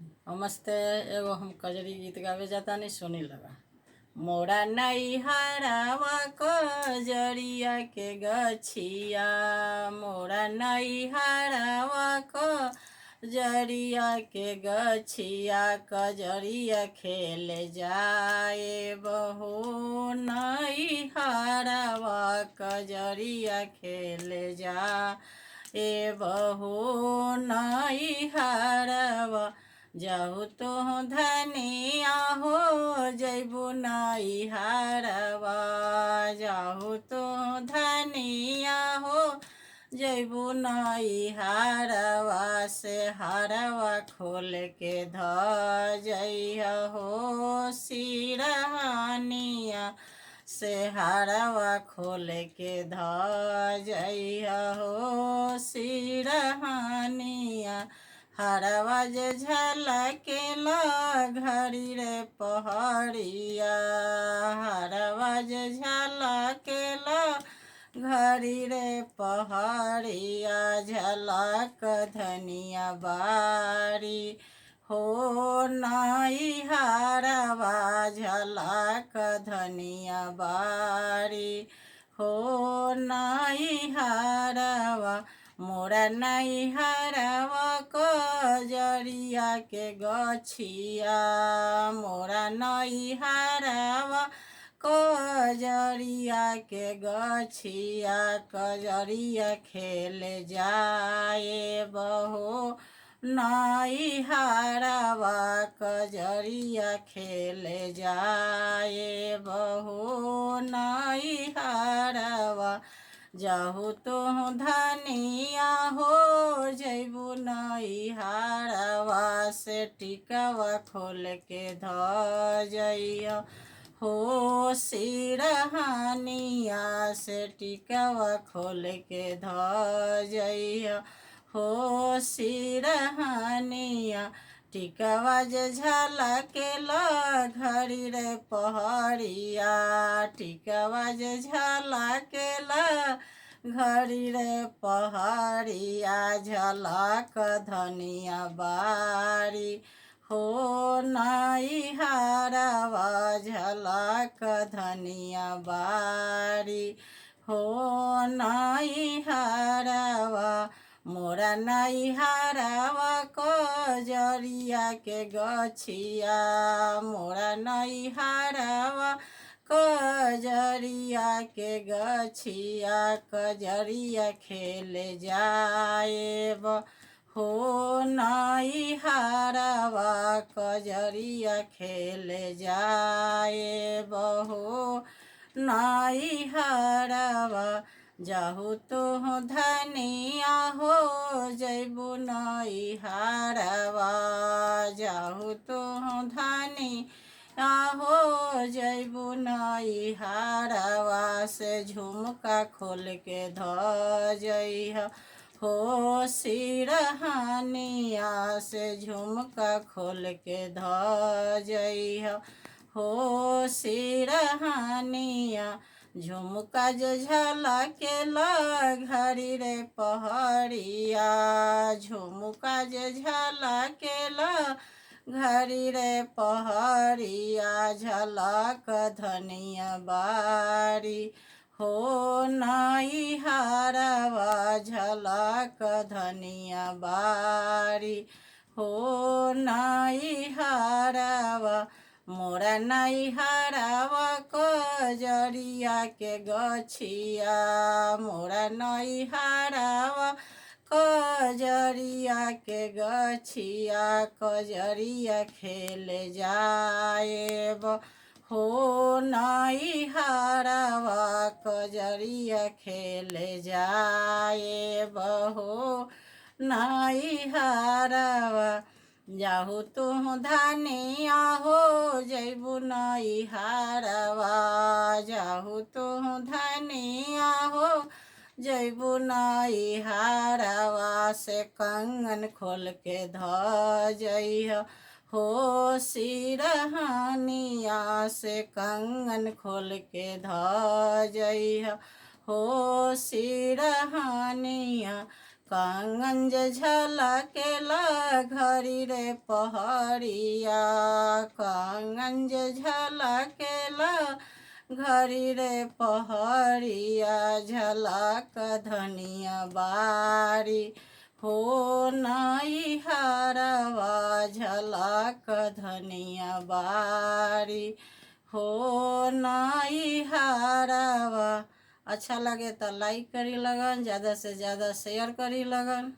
नमस्ते। एगो हम कजरी गीत गावे जाता नहीं सुनी लगा। मोरा नई हरावा कजरिया के गछिया, मोरा नई हरावा कजरिया के गछिया, कजरिया खेल जाए बहू नई हरावा कजरिया खेल जा ए बहू नई हरावा। जाहु तो धनिया हो जैबू नई हरवा, जाहु तो धनिया हो जैबू नई हरवा, से हरवा खोल के ध जइहा हो सिरहानिया, से हरवा खोल के ध जइहा हो सिरहानिया। हरवा जे झलकेला घड़ी रे पहड़िया, हरवा जे झलकेला घड़ी रे पहड़िया, झलक धनिया बारी हो नई हरवा, झलक धनिया बारी हो नई हरवा। मोरा नई हरवा कजरिया के गछिया, मोरा नई हरवा कजरिया के गछिया, कजरिया खेल जाए बहो नई हरवा, कजरिया खेल जाए बहो नई हरवा। जाहु तो धनिया हो जैबू नई हरवा, से टिकवा खोल के ध जइहा हो सिरहानिया, से टिकवा खोल के ध जइहा हो सिरहानिया। टिकवा जे झलकेला घड़ी रे पहड़िया, टिकवा जे झलकेला घड़ी रे पहड़िया, झलक धनिया बारी हो नई हरवा, झलक धनिया बारी हो नई हरवा। मोरा नई हरवा कजरिया के गछिया, मोरा नई हरवा कजरिया के गछिया, कजरिया खेल जाए हो नई हरवा, कजरिया खेल जाए बहो नई हरवा। जाहु तो धनिया हो जैबू नई हरवा, जाहु तो धनिया हो जैबू नई हरवा, से झुमका खोल के ध जइहा हो सिरहानिया, से झुमका खोल के ध जइहा हो सिरहानिया। झुमका जे झलकेला घड़ी रे पहड़िया, झुमका जे झलकेला घड़ी रे पहड़िया, झलक धनिया बारी हो नई हरवा, झलक धनिया बारी हो नई हरवा। मोरा नई हरवा कजरिया के गछिया, मोरा नई हरवा कजरिया के गछिया, कजरिया खेल जाए हो नई हरवा, कजरिया खेल जाए बहो नई हरवा। जाहु तो धनिया हो जैबू नई हरवा, जाहु तो धनिया हो जैबू नई हरवा, से कंगन खोल के ध जइहा हो सिरहानिया, से कंगन खोल के ध जइहा हो सिरहानिया। कंगन जे झलकेला घरी रे पहरिया, कंगन जे झलकेला घरी रे पहरिया, झलक धनिया बारी हो नई हरवा, झलक धनिया बारी हो नई हरवा। अच्छा लगे तो लाइक करी लगन, ज़्यादा से ज़्यादा शेयर करी लगन।